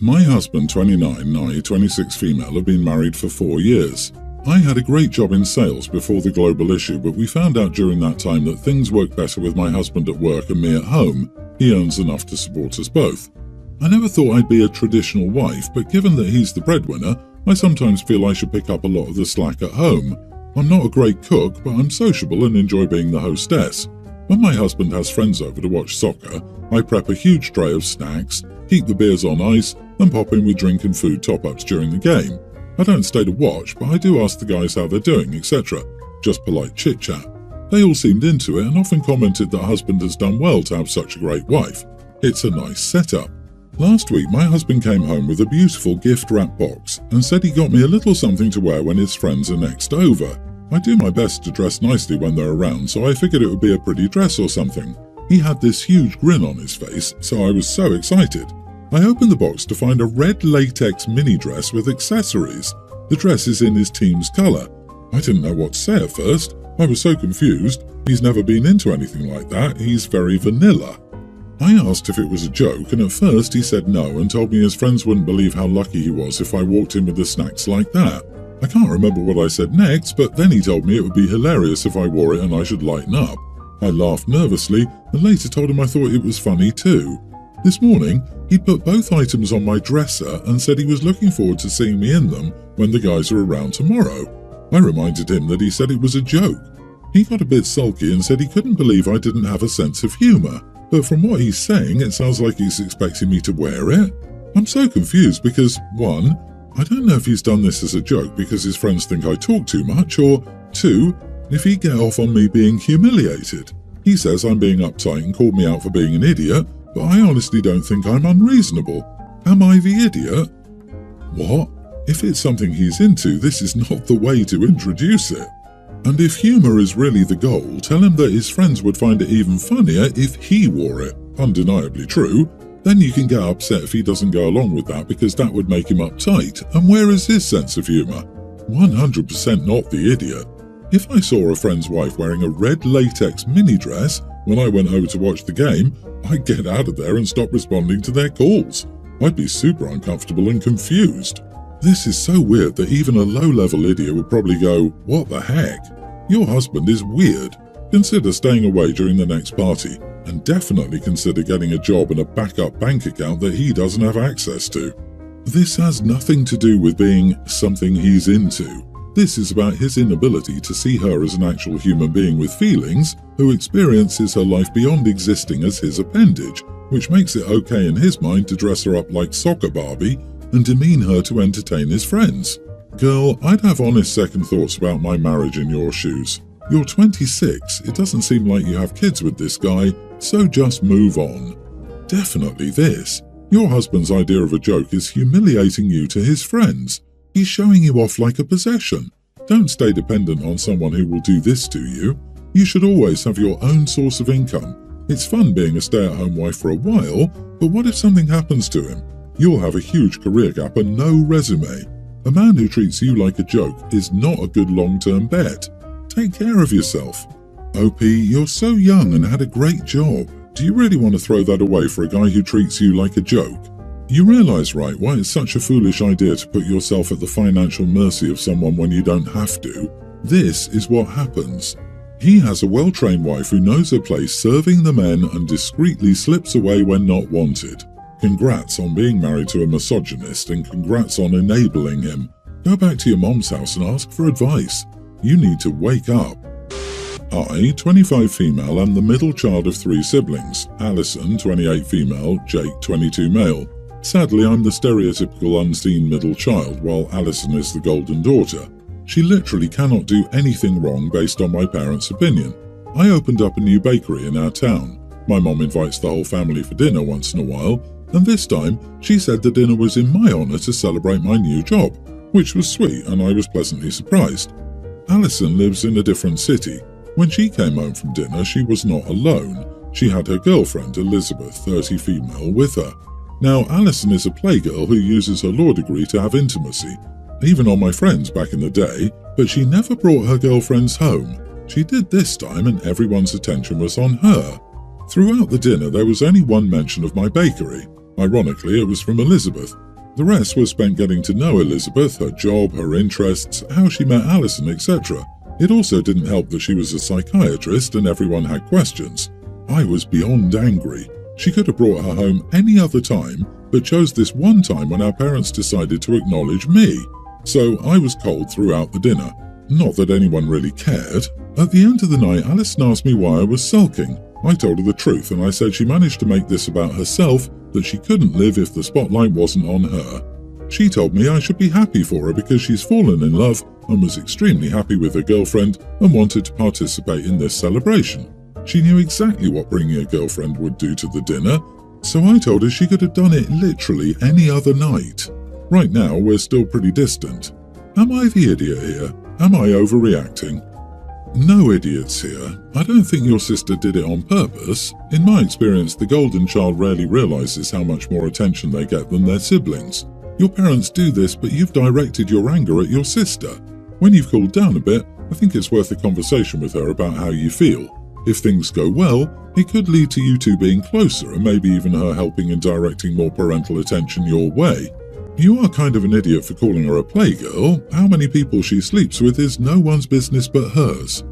My husband, 29, and I, 26 female, have been married for 4 years. I had a great job in sales before the global issue, but we found out during that time that things work better with my husband at work and me at home. He earns enough to support us both. I never thought I'd be a traditional wife, but given that he's the breadwinner, I sometimes feel I should pick up a lot of the slack at home. I'm not a great cook, but I'm sociable and enjoy being the hostess. When my husband has friends over to watch soccer, I prep a huge tray of snacks, keep the beers on ice, and pop in with drink and food top-ups during the game. I don't stay to watch, but I do ask the guys how they're doing, etc. Just polite chit-chat. They all seemed into it and often commented that husband has done well to have such a great wife. It's a nice setup. Last week, my husband came home with a beautiful gift wrap box and said he got me a little something to wear when his friends are next over. I do my best to dress nicely when they're around, so I figured it would be a pretty dress or something. He had this huge grin on his face, so I was so excited. I opened the box to find a red latex mini dress with accessories. The dress is in his team's colour. I didn't know what to say at first. I was so confused. He's never been into anything like that. He's very vanilla. I asked if it was a joke, and at first he said no and told me his friends wouldn't believe how lucky he was if I walked in with the snacks like that. I can't remember what I said next, but then he told me it would be hilarious if I wore it and I should lighten up. I laughed nervously and later told him I thought it was funny too. This morning, he put both items on my dresser and said he was looking forward to seeing me in them when the guys are around tomorrow. I reminded him that he said it was a joke. He got a bit sulky and said he couldn't believe I didn't have a sense of humour, but from what he's saying, it sounds like he's expecting me to wear it. I'm so confused because, 1, I don't know if he's done this as a joke because his friends think I talk too much, or 2, if he'd get off on me being humiliated. He says I'm being uptight and called me out for being an idiot, but I honestly don't think I'm unreasonable. Am I the idiot? What? If it's something he's into, this is not the way to introduce it. And if humour is really the goal, tell him that his friends would find it even funnier if he wore it. Undeniably true. Then you can get upset if he doesn't go along with that because that would make him uptight. And where is his sense of humour? 100% not the idiot. If I saw a friend's wife wearing a red latex mini dress when I went over to watch the game, I'd get out of there and stop responding to their calls. I'd be super uncomfortable and confused. This is so weird that even a low-level idiot would probably go, "What the heck? Your husband is weird. Consider staying away during the next party, and definitely consider getting a job and a backup bank account that he doesn't have access to." This has nothing to do with being something he's into. This is about his inability to see her as an actual human being with feelings who experiences her life beyond existing as his appendage, which makes it okay in his mind to dress her up like Soccer Barbie and demean her to entertain his friends. Girl, I'd have honest second thoughts about my marriage in your shoes. You're 26, it doesn't seem like you have kids with this guy, so just move on. Definitely this. Your husband's idea of a joke is humiliating you to his friends. He's showing you off like a possession. Don't stay dependent on someone who will do this to you. You should always have your own source of income. It's fun being a stay-at-home wife for a while, but what if something happens to him? You'll have a huge career gap and no resume. A man who treats you like a joke is not a good long-term bet. Take care of yourself. OP, you're so young and had a great job. Do you really want to throw that away for a guy who treats you like a joke? You realise, right, why it's such a foolish idea to put yourself at the financial mercy of someone when you don't have to? This is what happens. He has a well-trained wife who knows her place serving the men and discreetly slips away when not wanted. Congrats on being married to a misogynist and congrats on enabling him. Go back to your mom's house and ask for advice. You need to wake up. I, 25 female and the middle child of 3 siblings. Alison, 28 female, Jake, 22 male. Sadly, I'm the stereotypical unseen middle child, while Alison is the golden daughter. She literally cannot do anything wrong based on my parents' opinion. I opened up a new bakery in our town. My mom invites the whole family for dinner once in a while, and this time she said the dinner was in my honour to celebrate my new job, which was sweet and I was pleasantly surprised. Alison lives in a different city. When she came home from dinner, she was not alone. She had her girlfriend, Elizabeth, 30 female, with her. Now, Alison is a playgirl who uses her law degree to have intimacy, even on my friends back in the day, but she never brought her girlfriends home. She did this time and everyone's attention was on her. Throughout the dinner, there was only one mention of my bakery. Ironically, it was from Elizabeth. The rest was spent getting to know Elizabeth, her job, her interests, how she met Alison, etc. It also didn't help that she was a psychiatrist and everyone had questions. I was beyond angry. She could have brought her home any other time, but chose this one time when our parents decided to acknowledge me. So I was cold throughout the dinner. Not that anyone really cared. At the end of the night, Alison asked me why I was sulking. I told her the truth, and I said she managed to make this about herself, that she couldn't live if the spotlight wasn't on her. She told me I should be happy for her because she's fallen in love and was extremely happy with her girlfriend and wanted to participate in this celebration. She knew exactly what bringing a girlfriend would do to the dinner, so I told her she could have done it literally any other night. Right now, we're still pretty distant. Am I the idiot here? Am I overreacting? No idiots here. I don't think your sister did it on purpose. In my experience, the golden child rarely realizes how much more attention they get than their siblings. Your parents do this, but you've directed your anger at your sister. When you've cooled down a bit, I think it's worth a conversation with her about how you feel. If things go well, it could lead to you two being closer and maybe even her helping and directing more parental attention your way. You are kind of an idiot for calling her a playgirl. How many people she sleeps with is no one's business but hers.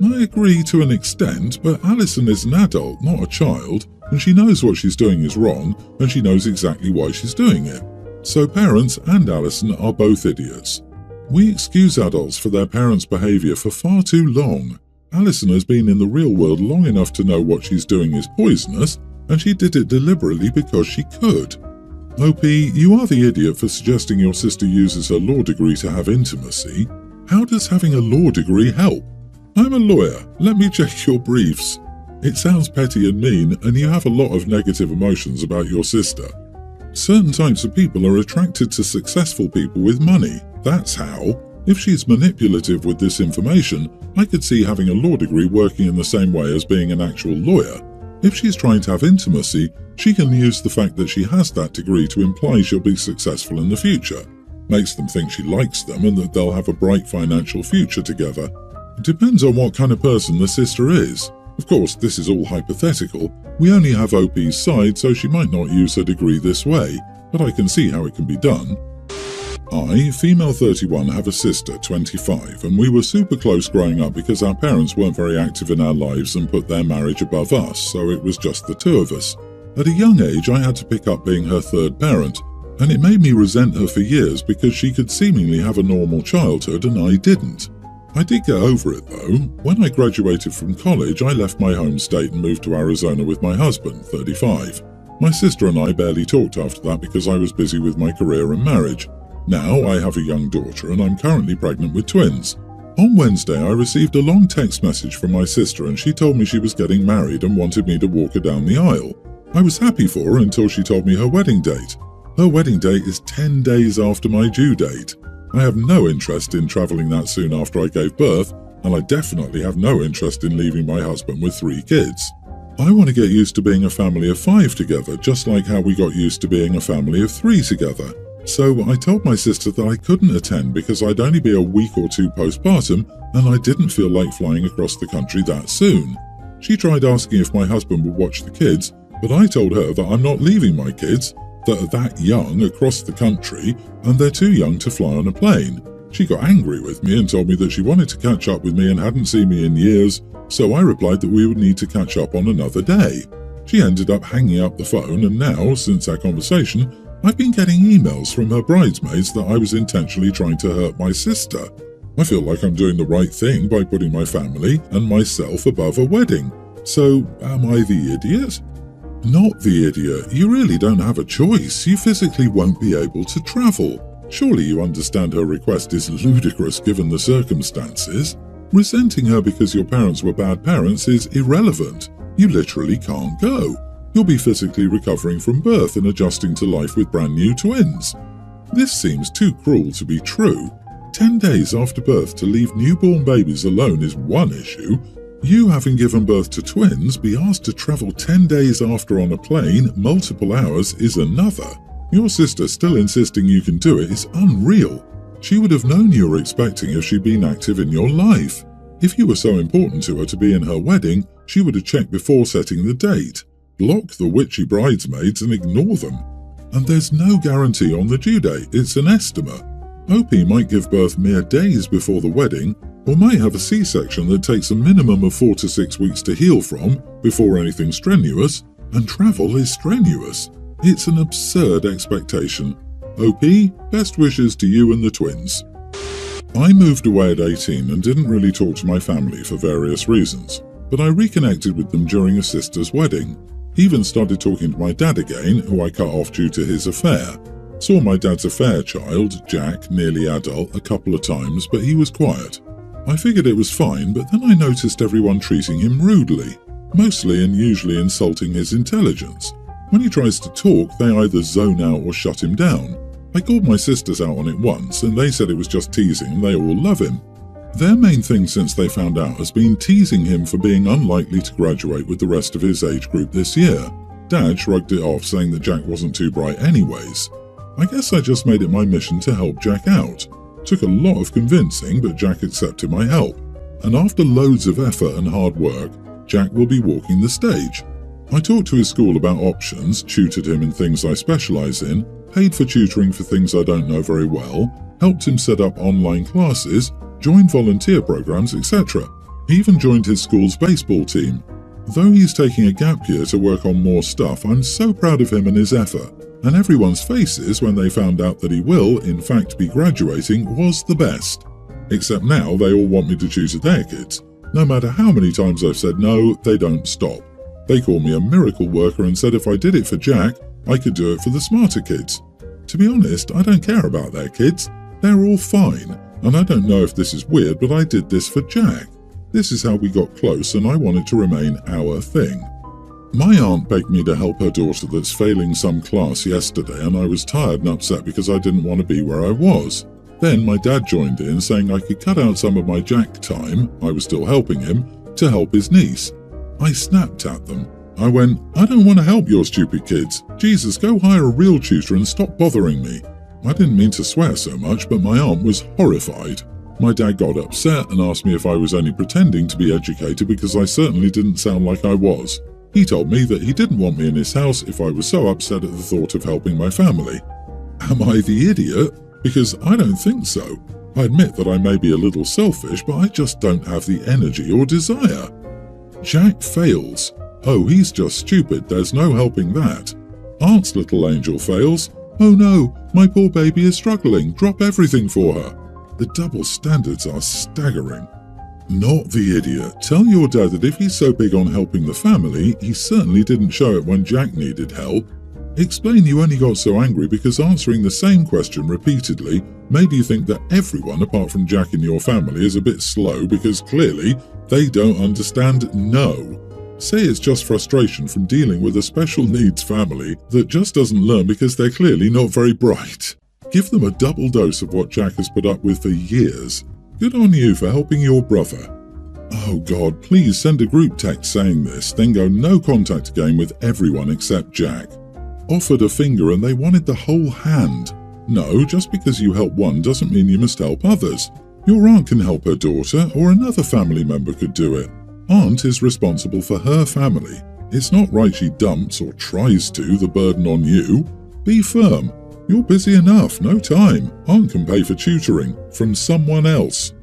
I agree to an extent, but Alison is an adult, not a child, and she knows what she's doing is wrong, and she knows exactly why she's doing it. So parents and Alison are both idiots. We excuse adults for their parents' behaviour for far too long. Alison has been in the real world long enough to know what she's doing is poisonous, and she did it deliberately because she could. OP, you are the idiot for suggesting your sister uses her law degree to have intimacy. How does having a law degree help? I'm a lawyer. Let me check your briefs. It sounds petty and mean, and you have a lot of negative emotions about your sister. Certain types of people are attracted to successful people with money. That's how. If she's manipulative with this information, I could see having a law degree working in the same way as being an actual lawyer. If she's trying to have intimacy, she can use the fact that she has that degree to imply she'll be successful in the future. Makes them think she likes them and that they'll have a bright financial future together. It depends on what kind of person the sister is. Of course, this is all hypothetical. We only have OP's side, so she might not use her degree this way, but I can see how it can be done. I, female 31, have a sister, 25, and we were super close growing up because our parents weren't very active in our lives and put their marriage above us, so it was just the two of us. At a young age, I had to pick up being her third parent, and it made me resent her for years because she could seemingly have a normal childhood and I didn't. I did get over it though. When I graduated from college, I left my home state and moved to Arizona with my husband, 35. My sister and I barely talked after that because I was busy with my career and marriage. Now I have a young daughter and I'm currently pregnant with twins. On Wednesday, I received a long text message from my sister and she told me she was getting married and wanted me to walk her down the aisle. I was happy for her until she told me her wedding date. Her wedding date is 10 days after my due date. I have no interest in travelling that soon after I gave birth, and I definitely have no interest in leaving my husband with 3 kids. I want to get used to being a family of 5 together, just like how we got used to being a family of 3 together. So I told my sister that I couldn't attend because I'd only be a week or 2 postpartum, and I didn't feel like flying across the country that soon. She tried asking if my husband would watch the kids, but I told her that I'm not leaving my kids, that are that young, across the country, and they're too young to fly on a plane. She got angry with me and told me that she wanted to catch up with me and hadn't seen me in years, so I replied that we would need to catch up on another day. She ended up hanging up the phone, and now, since our conversation, I've been getting emails from her bridesmaids that I was intentionally trying to hurt my sister. I feel like I'm doing the right thing by putting my family and myself above a wedding. So, am I the idiot? Not the idiot. You really don't have a choice. You physically won't be able to travel. Surely you understand her request is ludicrous given the circumstances. Resenting her because your parents were bad parents is irrelevant. You literally can't go. You'll be physically recovering from birth and adjusting to life with brand new twins. This seems too cruel to be true. 10 days after birth to leave newborn babies alone is one issue. You, having given birth to twins, be asked to travel 10 days after on a plane, multiple hours, is another. Your sister still insisting you can do it is unreal. She would have known you were expecting if she'd been active in your life. If you were so important to her to be in her wedding, she would have checked before setting the date. block the witchy bridesmaids and ignore them. And there's no guarantee on the due date, it's an estimate. OP might give birth mere days before the wedding, or might have a C-section that takes a minimum of 4 to 6 weeks to heal from before anything strenuous, and travel is strenuous. It's an absurd expectation. OP, best wishes to you and the twins. I moved away at 18 and didn't really talk to my family for various reasons, but I reconnected with them during a sister's wedding. Even started talking to my dad again, who I cut off due to his affair. Saw my dad's affair child, Jack, nearly adult, a couple of times, but he was quiet. I figured it was fine, but then I noticed everyone treating him rudely, mostly and usually insulting his intelligence. When he tries to talk, they either zone out or shut him down. I called my sisters out on it once, and they said it was just teasing and they all love him. Their main thing since they found out has been teasing him for being unlikely to graduate with the rest of his age group this year. Dad shrugged it off, saying that Jack wasn't too bright anyways. I guess I just made it my mission to help Jack out. Took a lot of convincing, but Jack accepted my help. And after loads of effort and hard work, Jack will be walking the stage. I talked to his school about options, tutored him in things I specialise in, paid for tutoring for things I don't know very well, helped him set up online classes, joined volunteer programs, etc. He even joined his school's baseball team. Though he's taking a gap year to work on more stuff, I'm so proud of him and his effort. And everyone's faces when they found out that he will, in fact, be graduating was the best. Except now they all want me to tutor their kids. No matter how many times I've said no, they don't stop. They call me a miracle worker and said if I did it for Jack, I could do it for the smarter kids. To be honest, I don't care about their kids. They're all fine. And I don't know if this is weird, but I did this for Jack. This is how we got close, and I want it to remain our thing. My aunt begged me to help her daughter that's failing some class yesterday, and I was tired and upset because I didn't want to be where I was. Then my dad joined in, saying I could cut out some of my Jack time, I was still helping him, to help his niece. I snapped at them. I went, I don't want to help your stupid kids. Jesus, go hire a real tutor and stop bothering me. I didn't mean to swear so much, but my aunt was horrified. My dad got upset and asked me if I was only pretending to be educated because I certainly didn't sound like I was. He told me that he didn't want me in his house if I was so upset at the thought of helping my family. Am I the idiot? Because I don't think so. I admit that I may be a little selfish, but I just don't have the energy or desire. Jack fails. Oh, he's just stupid, there's no helping that. Aunt's little angel fails. Oh no, my poor baby is struggling, drop everything for her. The double standards are staggering. Not the idiot. Tell your dad that if he's so big on helping the family, he certainly didn't show it when Jack needed help. Explain you only got so angry because answering the same question repeatedly made you think that everyone apart from Jack in your family is a bit slow because clearly they don't understand no. Say it's just frustration from dealing with a special needs family that just doesn't learn because they're clearly not very bright. Give them a double dose of what Jack has put up with for years. Good on you for helping your brother. Oh God, please send a group text saying this, then go no contact again with everyone except Jack. Offered a finger and they wanted the whole hand. No, just because you help one doesn't mean you must help others. Your aunt can help her daughter, or another family member could do it. Aunt is responsible for her family. It's not right she dumps or tries to the burden on you. Be firm. You're busy enough, no time. Aunt can pay for tutoring from someone else.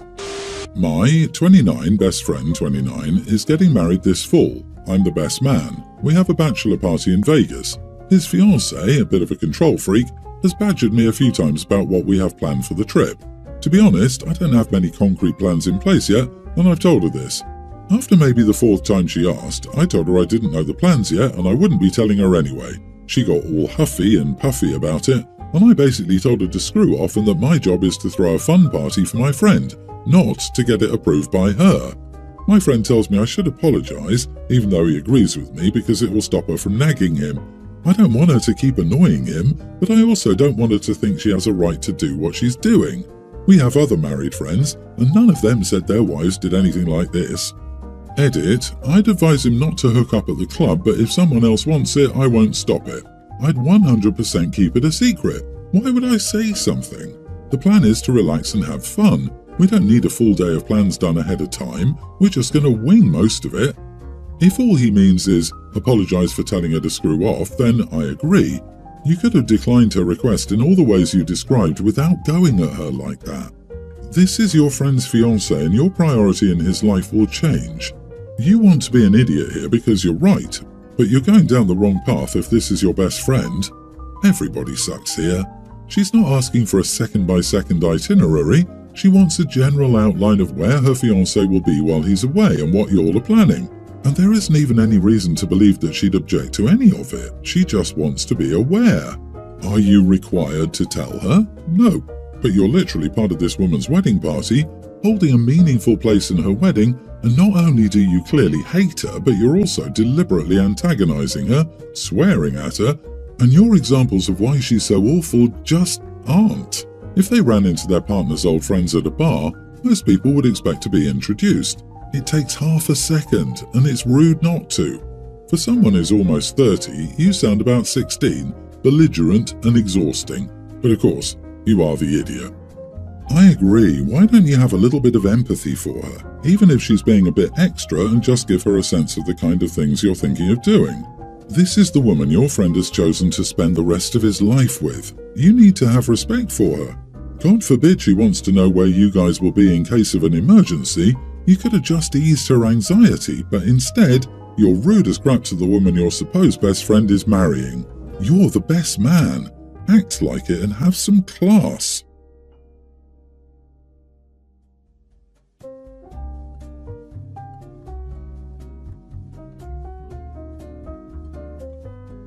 My 29 best friend 29 is getting married this fall. I'm the best man. We have a bachelor party in Vegas. His fiancée, a bit of a control freak, has badgered me a few times about what we have planned for the trip. To be honest, I don't have many concrete plans in place yet, and I've told her this. After maybe the fourth time she asked, I told her I didn't know the plans yet and I wouldn't be telling her anyway. She got all huffy and puffy about it, and I basically told her to screw off and that my job is to throw a fun party for my friend, not to get it approved by her. My friend tells me I should apologise, even though he agrees with me because it will stop her from nagging him. I don't want her to keep annoying him, but I also don't want her to think she has a right to do what she's doing. We have other married friends, and none of them said their wives did anything like this. Edit, I'd advise him not to hook up at the club, but if someone else wants it, I won't stop it. I'd 100% keep it a secret. Why would I say something? The plan is to relax and have fun. We don't need a full day of plans done ahead of time. We're just going to wing most of it. If all he means is apologize for telling her to screw off, then I agree. You could have declined her request in all the ways you described without going at her like that. This is your friend's fiancé and your priority in his life will change. You want to be an idiot here because you're right, but you're going down the wrong path if this is your best friend. Everybody sucks here. She's not asking for a second-by-second itinerary. She wants a general outline of where her fiancé will be while he's away and what you all are planning. And there isn't even any reason to believe that she'd object to any of it. She just wants to be aware. Are you required to tell her? No. But you're literally part of this woman's wedding party, holding a meaningful place in her wedding, and not only do you clearly hate her, but you're also deliberately antagonizing her, swearing at her, and your examples of why she's so awful just aren't. If they ran into their partner's old friends at a bar, most people would expect to be introduced. It takes half a second, and it's rude not to. For someone who's almost 30, you sound about 16, belligerent and exhausting. But of course, you are the idiot. I agree, why don't you have a little bit of empathy for her, even if she's being a bit extra, and just give her a sense of the kind of things you're thinking of doing. This is the woman your friend has chosen to spend the rest of his life with. You need to have respect for her. God forbid she wants to know where you guys will be in case of an emergency. You could have just eased her anxiety, but instead, you're rude as crap to the woman your supposed best friend is marrying. You're the best man. Act like it and have some class.